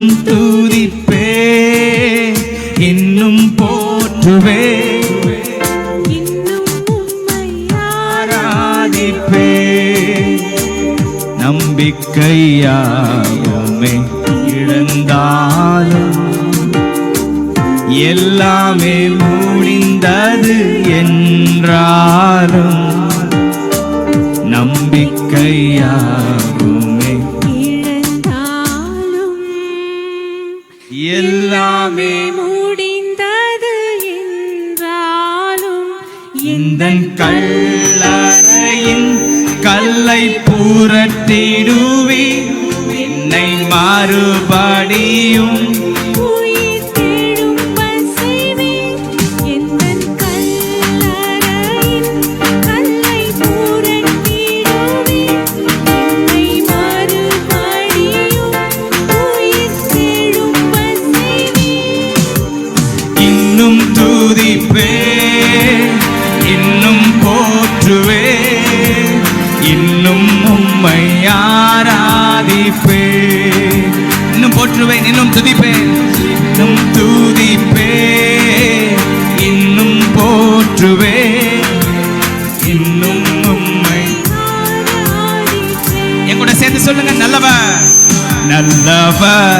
துதிப்பே இன்னும் போற்றுவே இன்னும் உம்மை ஆராதிப்பே நம்பிக்கையாமே இழந்தாலும் எல்லாமே முடிந்தது என்றாலும் நம்பிக்கையாகுமே இழந்தாலும் எல்லாமே முடிந்தது என்றாலும் இந்த கல்லறையின் கல்லை புரட்டிடுவி என்னை மறுபடியும் உயிர் தெழும்பச் செய்வீர். எந்தன் கல்லறையின் கல்லை புரட்டிடுவீர். என்னை மறுபடியும் உயிர் தெழும்பச் செய்வீர். இன்னும் துதிப்பே இன்னும் போற்றுவே இன்னும் உம்மை ஆராதிப்பே இன்னும் போற்றுவேன் இன்னும் துதிப்பேன் இன்னும் துதிப்பே இன்னும் போற்றுவே இன்னும் உம்மை ஆராதிப்பேன். என் கூட சேர்ந்து சொல்லுங்க நல்லவர் நல்லவர்